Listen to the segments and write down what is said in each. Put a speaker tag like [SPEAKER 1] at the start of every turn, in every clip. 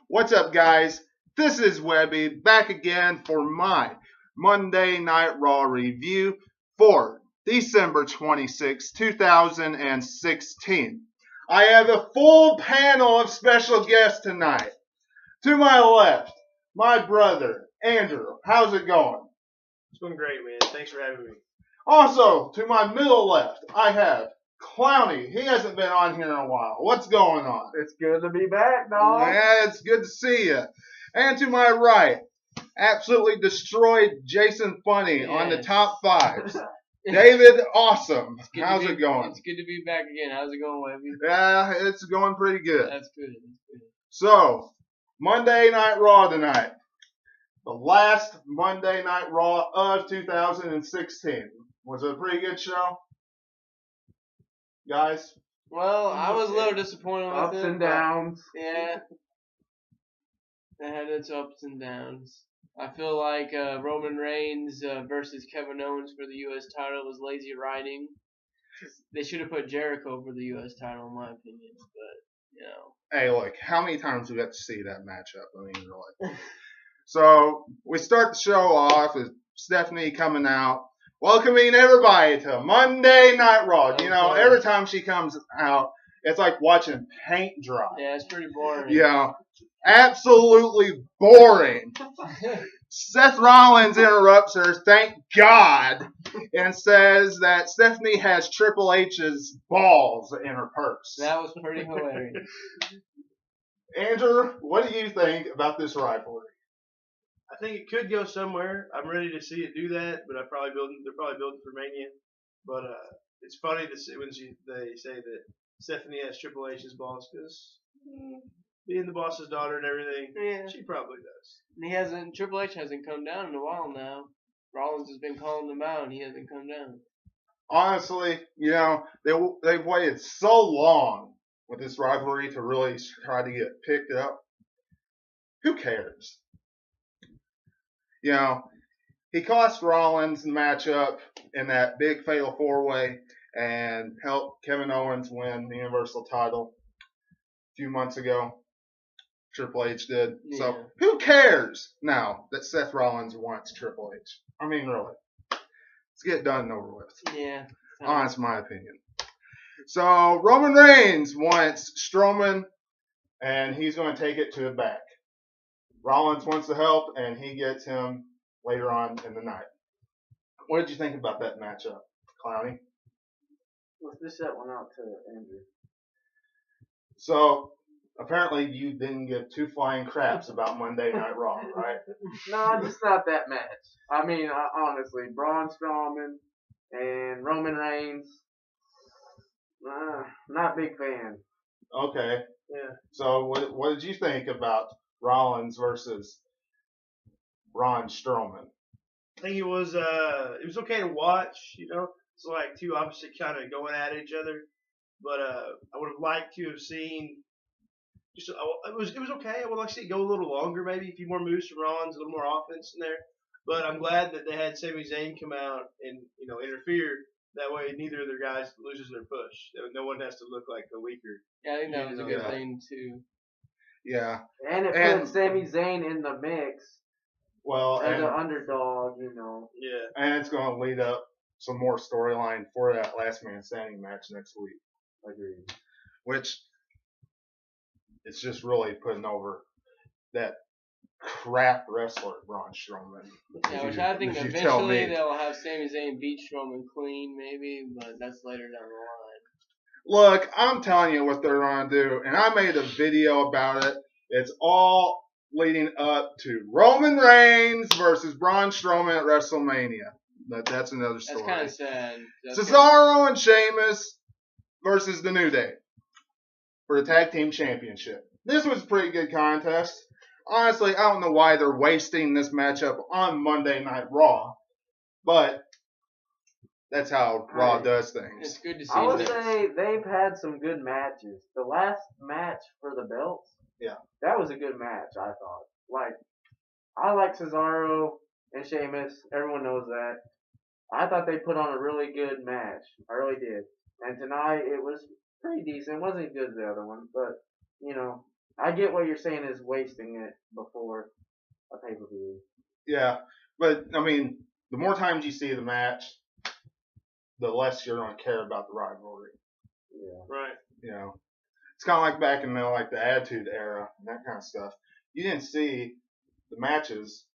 [SPEAKER 1] What's up, guys? This is Webby back again for my Monday Night Raw review for December 26, 2016. I have a full panel of special guests tonight. To my left, my brother, Andrew. How's it going?
[SPEAKER 2] It's going great, man. Thanks for having me.
[SPEAKER 1] Also, to my middle left, I have Clownie. He hasn't been on here in a while. What's going on?
[SPEAKER 3] It's good to be back, dog.
[SPEAKER 1] Yeah, it's good to see you. And to my right, absolutely destroyed Jason Funny on the top fives. David Awesome. How's it going?
[SPEAKER 4] It's good to be back again. How's it going, Webby?
[SPEAKER 1] Yeah, it's going pretty good.
[SPEAKER 4] That's good.
[SPEAKER 1] So, Monday Night Raw tonight. The last Monday Night Raw of 2016. Was it a pretty good show? Guys?
[SPEAKER 4] Well, I was a little disappointed with
[SPEAKER 3] Ups
[SPEAKER 4] it.
[SPEAKER 3] and downs.
[SPEAKER 4] Yeah. It had its ups and downs. I feel like Roman Reigns versus Kevin Owens for the U.S. title was lazy writing. They should have put Jericho for the U.S. title, in my opinion. But, you know.
[SPEAKER 1] Hey, look, how many times we got to see that matchup? I mean, really. So, we start the show off with Stephanie coming out, welcoming everybody to Monday Night Raw. You know, every time she comes out, it's like watching paint dry.
[SPEAKER 4] Yeah, it's pretty boring.
[SPEAKER 1] You know, absolutely boring. Seth Rollins interrupts her, thank God, and says that Stephanie has Triple H's balls in her purse.
[SPEAKER 4] That was pretty hilarious.
[SPEAKER 1] Andrew, what do you think about this rivalry?
[SPEAKER 2] I think it could go somewhere. I'm ready to see it do that, but they're probably building for Mania. But it's funny to see when they say that Stephanie has Triple H's balls because being the boss's daughter and everything,
[SPEAKER 4] Yeah.
[SPEAKER 2] she probably does.
[SPEAKER 4] Triple H hasn't come down in a while now. Rollins has been calling them out, and he hasn't come down.
[SPEAKER 1] Honestly, you know, they've waited so long with this rivalry to really try to get picked up. Who cares? You know, he cost Rollins the matchup in that big fatal four-way and helped Kevin Owens win the Universal title a few months ago. Triple H did.
[SPEAKER 4] Yeah.
[SPEAKER 1] So who cares now that Seth Rollins wants Triple H? I mean, really. Let's get it done and over with.
[SPEAKER 4] Yeah.
[SPEAKER 1] Honest my opinion. So Roman Reigns wants Strowman, and he's going to take it to the back. Rollins wants the help, and he gets him later on in the night. What did you think about that matchup, Clownie?
[SPEAKER 3] Let's dish that one out to Andrew.
[SPEAKER 1] So apparently you didn't give two flying craps about Monday Night Raw, right?
[SPEAKER 3] No, just not that match. I mean, honestly, Braun Strowman and Roman Reigns, not a big fan.
[SPEAKER 1] Okay.
[SPEAKER 3] Yeah.
[SPEAKER 1] So what did you think about Rollins versus Braun Strowman?
[SPEAKER 2] I think it was okay to watch. You know, it's like two opposite kind of going at each other. But I would have liked to have seen. It was okay. I would like to see it go a little longer, maybe a few more moves from Rollins, a little more offense in there. But I'm glad that they had Sami Zayn come out and interfere. That way, neither of their guys loses their push. No one has to look like a weaker.
[SPEAKER 4] Yeah, I think that was a good
[SPEAKER 1] Yeah.
[SPEAKER 4] thing too.
[SPEAKER 1] Yeah.
[SPEAKER 3] And it put Sami Zayn in the mix
[SPEAKER 1] Well,
[SPEAKER 3] as an underdog, you know.
[SPEAKER 2] Yeah.
[SPEAKER 1] and it's going to lead up some more storyline for that last man standing match next week.
[SPEAKER 3] Agreed.
[SPEAKER 1] Which it's just really putting over that crap wrestler Braun Strowman.
[SPEAKER 4] Yeah, which I think
[SPEAKER 1] if you tell
[SPEAKER 4] eventually
[SPEAKER 1] me.
[SPEAKER 4] they'll have Sami Zayn beat Strowman clean, maybe, but that's later down the line.
[SPEAKER 1] Look, I'm telling you what they're going to do, and I made a video about it. It's all leading up to Roman Reigns versus Braun Strowman at WrestleMania. But that's another story.
[SPEAKER 4] That's kind of sad.
[SPEAKER 1] Cesaro and Sheamus versus The New Day for the Tag Team Championship. This was a pretty good contest. Honestly, I don't know why they're wasting this matchup on Monday Night Raw, but that's how Raw does
[SPEAKER 4] It's
[SPEAKER 1] things.
[SPEAKER 4] good to see.
[SPEAKER 3] I would
[SPEAKER 4] this.
[SPEAKER 3] say they've had some good matches. The last match for the belts,
[SPEAKER 1] Yeah.
[SPEAKER 3] that was a good match, I thought. Like, I like Cesaro and Sheamus. Everyone knows that. I thought they put on a really good match. I really did. And tonight, it was pretty decent. It wasn't as good as the other one, but, you know, I get what you're saying is wasting it before a pay-per-view.
[SPEAKER 1] Yeah, but I mean, the more times you see the match, the less you're going to care about the rivalry.
[SPEAKER 3] Yeah.
[SPEAKER 2] Right.
[SPEAKER 1] You know, it's kind of like back in the Attitude Era and that kind of stuff. You didn't see the matches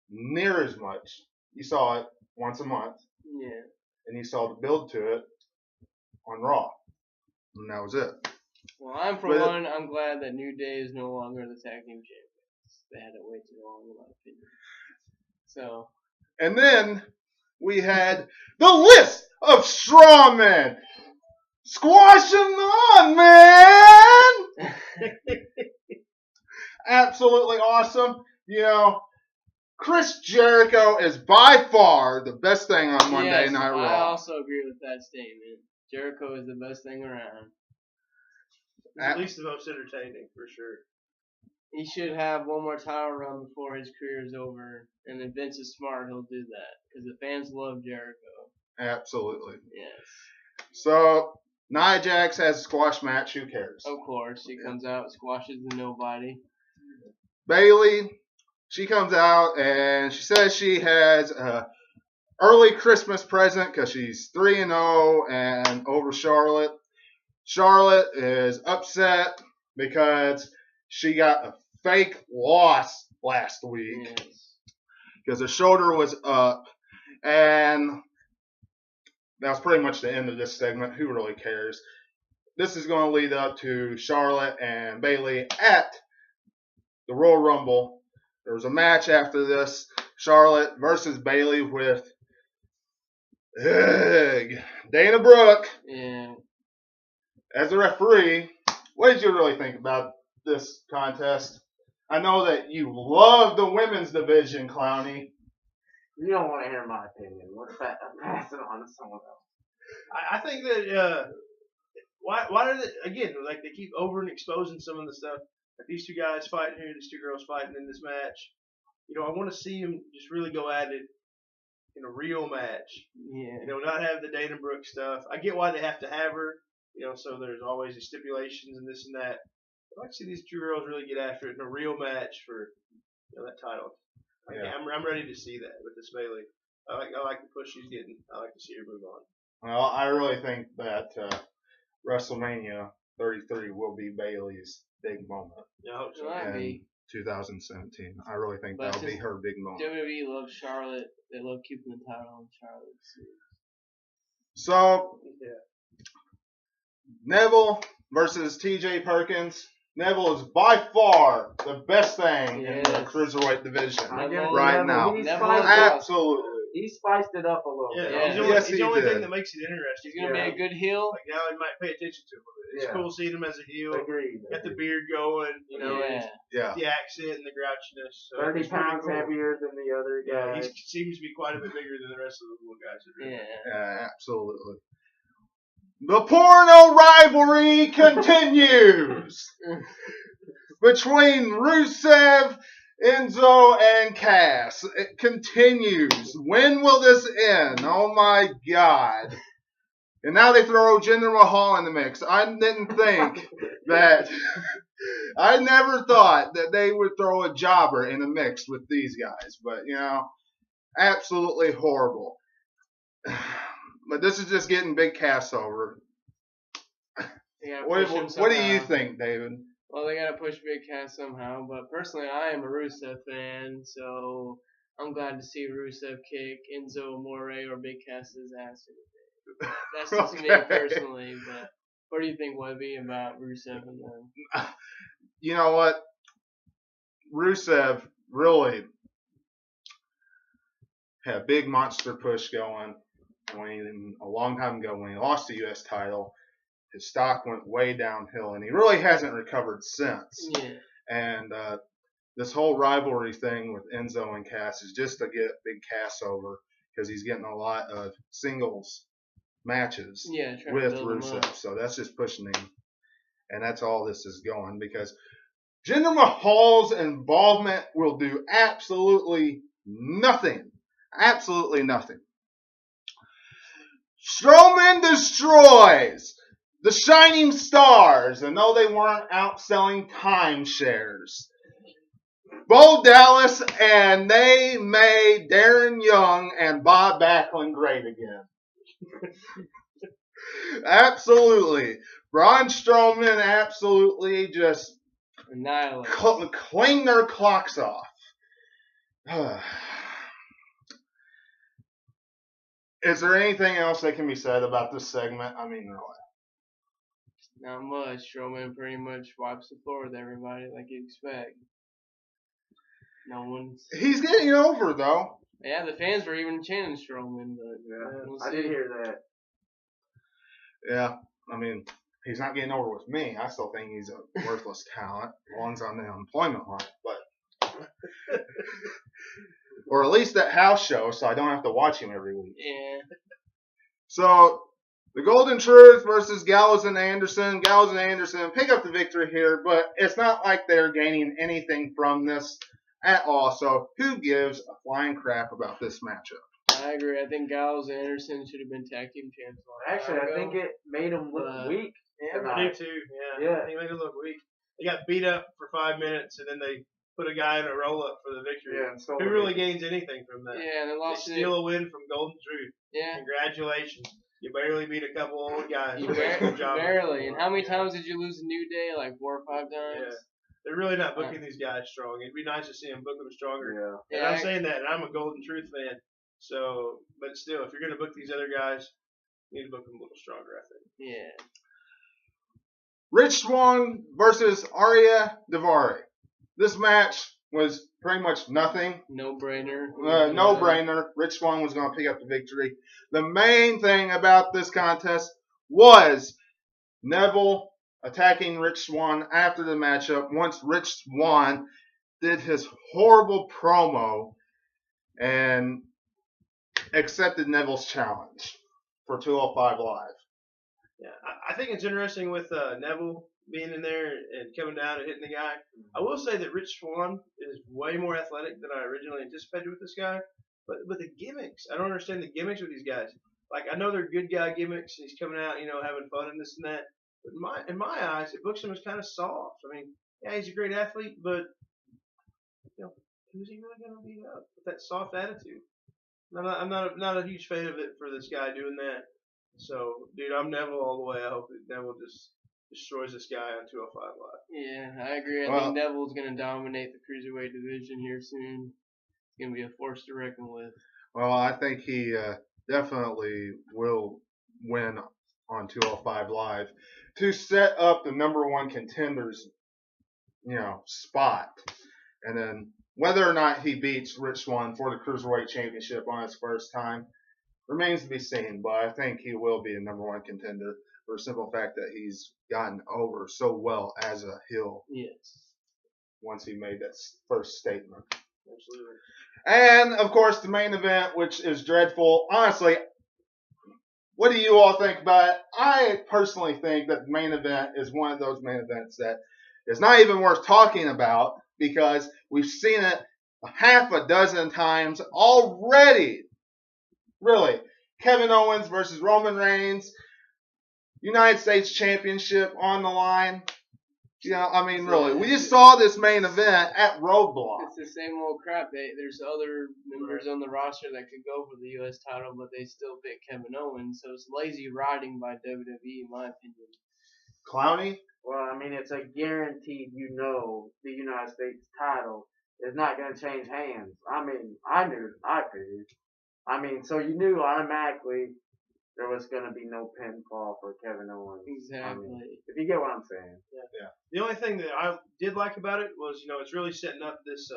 [SPEAKER 1] near as much. You saw it once a month,
[SPEAKER 4] Yeah.
[SPEAKER 1] and you saw the build to it on Raw, and that was it.
[SPEAKER 4] Well, I'm glad that New Day is no longer the tag team champions. They had it way too long, in my opinion. So.
[SPEAKER 1] And then we had the list of strawmen. Squash them on, man! Absolutely awesome. You know, Chris Jericho is by far the best thing on Monday Night Raw.
[SPEAKER 4] I also agree with that statement. Jericho is the best thing around.
[SPEAKER 2] At least the most entertaining, for sure.
[SPEAKER 4] He should have one more title run before his career is over. And if Vince is smart, he'll do that. Because the fans love Jericho.
[SPEAKER 1] Absolutely.
[SPEAKER 4] Yes.
[SPEAKER 1] So, Nia Jax has a squash match. Who cares?
[SPEAKER 4] Of course. She comes out, squashes the nobody.
[SPEAKER 1] Bayley, she comes out and she says she has a early Christmas present because she's 3-0 and over Charlotte. Charlotte is upset because she got a fake loss last week because her shoulder was up, and that's pretty much the end of this segment. Who really cares? This is going to lead up to Charlotte and Bayley at the Royal Rumble. There was a match after this, Charlotte versus Bayley with Dana Brooke as the referee. What did you really think about this contest? I know that you love the women's division, Clownie.
[SPEAKER 3] You don't want to hear my opinion. Let's pass it on to someone else.
[SPEAKER 2] I think that why do they, again, like, they keep over and exposing some of the stuff. Like these two guys fighting here, these two girls fighting in this match. You know, I want to see them just really go at it in a real match.
[SPEAKER 4] Yeah.
[SPEAKER 2] You know, not have the Dana Brooke stuff. I get why they have to have her. You know, so there's always these stipulations and this and that. I'd like to see these two girls really get after it in a real match for that title. I'm ready to see that with this Bayley. I like the push she's getting. I like to see her move on.
[SPEAKER 1] Well, I really think that WrestleMania 33 will be Bayley's big moment.
[SPEAKER 2] Yeah, I hope so.
[SPEAKER 1] In 2017. I really think that'll be her big moment.
[SPEAKER 4] WWE loves Charlotte. They love keeping the title on Charlotte.
[SPEAKER 1] So, Neville versus TJ Perkins. Neville is by far the best thing in the Cruiserweight division right now. Absolutely.
[SPEAKER 3] He spiced it up a little bit.
[SPEAKER 2] He's the only thing that makes it interesting.
[SPEAKER 4] He's going to be a good heel.
[SPEAKER 2] Like, now I might pay attention to him a bit. It's cool seeing him as a heel.
[SPEAKER 3] Agreed.
[SPEAKER 2] Got the beard going, you know, the accent and the grouchiness. So
[SPEAKER 3] 30 pounds heavier than the other guy.
[SPEAKER 2] He seems to be quite a bit bigger than the rest of the little guys.
[SPEAKER 1] Yeah, absolutely. The porno rivalry continues between Rusev, Enzo, and Cass. It continues. When will this end? Oh my God. And now they throw Jinder Mahal in the mix. I didn't think that, I never thought that they would throw a jobber in the mix with these guys. But, you know, absolutely horrible. But this is just getting Big Cass over. What do you think, David?
[SPEAKER 4] Well, they got to push Big Cass somehow. But personally, I am a Rusev fan, so I'm glad to see Rusev kick Enzo Amore or Big Cass's ass. That's just me personally. But what do you think, Webby, about Rusev and them?
[SPEAKER 1] You know what? Rusev really had a big monster push going a long time ago when he lost the U.S. title. His stock went way downhill, and he really hasn't recovered since.
[SPEAKER 4] Yeah.
[SPEAKER 1] And this whole rivalry thing with Enzo and Cass is just to get Big Cass over because he's getting a lot of singles matches with Rusev. So that's just pushing him. And that's all this is going because Jinder Mahal's involvement will do absolutely nothing. Absolutely nothing. Strowman destroys the shining stars, and no, they weren't out selling timeshares. Bo Dallas, and they made Darren Young and Bob Backlund great again. Absolutely. Braun Strowman absolutely just
[SPEAKER 4] Annihilate.
[SPEAKER 1] clean their clocks off. Is there anything else that can be said about this segment? I mean, really.
[SPEAKER 4] Not much. Strowman pretty much wipes the floor with everybody like you'd expect. No one's.
[SPEAKER 1] He's getting over, though.
[SPEAKER 4] Yeah, the fans were even chanting Strowman, but we'll
[SPEAKER 3] I
[SPEAKER 4] see.
[SPEAKER 3] did hear that.
[SPEAKER 1] Yeah, I mean, he's not getting over with me. I still think he's a worthless talent. Belongs on the unemployment line, but or at least that house show, so I don't have to watch him every week.
[SPEAKER 4] Yeah.
[SPEAKER 1] So the Golden Truth versus Gallows and Anderson. Gallows and Anderson pick up the victory here, but it's not like they're gaining anything from this at all. So who gives a flying crap about this matchup?
[SPEAKER 4] I agree. I think Gallows and Anderson should have been tag team champs.
[SPEAKER 3] Actually, I think it made them look weak.
[SPEAKER 2] Yeah, I do too.
[SPEAKER 3] Yeah.
[SPEAKER 2] I think it made it look weak. They got beat up for 5 minutes, and then they put a guy in a roll up for the victory.
[SPEAKER 3] Yeah, and so
[SPEAKER 2] who really gains anything from that?
[SPEAKER 4] Yeah, and they lost
[SPEAKER 2] They steal a win from Golden Truth.
[SPEAKER 4] Yeah.
[SPEAKER 2] Congratulations. You barely beat a couple old guys.
[SPEAKER 4] You barely. And how many times did you lose a New Day? Like 4 or 5 times?
[SPEAKER 2] Yeah. They're really not booking these guys strong. It'd be nice to see them book them stronger.
[SPEAKER 3] Yeah.
[SPEAKER 2] And I'm saying that, and I'm a Golden Truth fan. So, but still, if you're going to book these other guys, you need to book them a little stronger, I think.
[SPEAKER 4] Yeah.
[SPEAKER 1] Rich Swann versus Arya Daivari. This match was pretty much nothing.
[SPEAKER 4] No brainer.
[SPEAKER 1] No brainer. Rich Swann was going to pick up the victory. The main thing about this contest was Neville attacking Rich Swann after the matchup once Rich Swann did his horrible promo and accepted Neville's challenge for 205 Live.
[SPEAKER 2] Yeah, I think it's interesting with Neville being in there and coming down and hitting the guy. I will say that Rich Swann is way more athletic than I originally anticipated with this guy. But the gimmicks, I don't understand the gimmicks with these guys. Like, I know they're good guy gimmicks, and he's coming out, having fun and this and that. But in my eyes, it books him as kind of soft. I mean, yeah, he's a great athlete, but who's he really going to beat up with that soft attitude? I'm not a huge fan of it for this guy doing that. So, dude, I'm Neville all the way. I hope that Neville just destroys this guy on 205 Live.
[SPEAKER 4] Yeah, I agree. I think Neville's going to dominate the cruiserweight division here soon. It's going to be a force to reckon with.
[SPEAKER 1] Well, I think he definitely will win on 205 Live to set up the number one contenders, spot. And then whether or not he beats Rich Swann for the Cruiserweight Championship on his first time remains to be seen, but I think he will be a number one contender for the simple fact that he's gotten over so well as a heel.
[SPEAKER 4] Yes.
[SPEAKER 1] Once he made that first statement.
[SPEAKER 2] Absolutely.
[SPEAKER 1] And, of course, the main event, which is dreadful. Honestly, what do you all think about it? I personally think that the main event is one of those main events that is not even worth talking about because we've seen it a half a dozen times already. Really. Kevin Owens versus Roman Reigns. United States Championship on the line. Really. We just saw this main event at Roadblock.
[SPEAKER 4] It's the same old crap. There's other members on the roster that could go for the U.S. title, but they still pick Kevin Owens. So it's lazy writing by WWE, in my opinion.
[SPEAKER 1] Clownie?
[SPEAKER 3] Well, it's a guaranteed, the United States title is not going to change hands. I figured. So you knew automatically there was going to be no pinfall for Kevin Owens.
[SPEAKER 4] Exactly.
[SPEAKER 3] If you get what I'm saying.
[SPEAKER 2] Yeah. The only thing that I did like about it was, it's really setting up this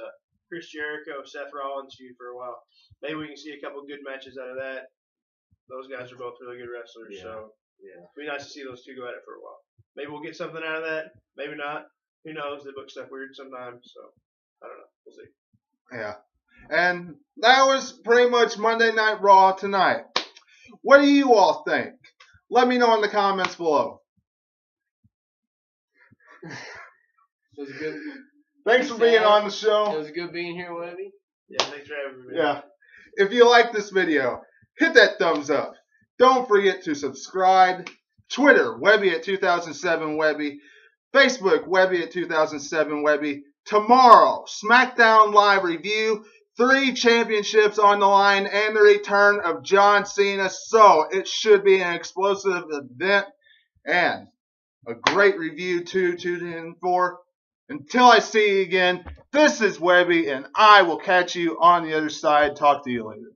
[SPEAKER 2] Chris Jericho, Seth Rollins feud for a while. Maybe we can see a couple good matches out of that. Those guys are both really good wrestlers, so it'd be nice to see those two go at it for a while. Maybe we'll get something out of that. Maybe not. Who knows? They book stuff weird sometimes, so I don't know. We'll see.
[SPEAKER 1] Yeah. And that was pretty much Monday Night Raw tonight. What do you all think? Let me know in the comments below.
[SPEAKER 4] It was good.
[SPEAKER 1] Thanks for being on the show.
[SPEAKER 4] It was good being here, Webby.
[SPEAKER 2] Yeah, thanks for having me.
[SPEAKER 1] Yeah. If you like this video, hit that thumbs up. Don't forget to subscribe, Twitter, Webby at 2007 Webby. Facebook, Webby at 2007 Webby. Tomorrow, SmackDown Live review. 3 championships on the line and the return of John Cena. So it should be an explosive event and a great review to tune in for. Until I see you again, this is Webby, and I will catch you on the other side. Talk to you later.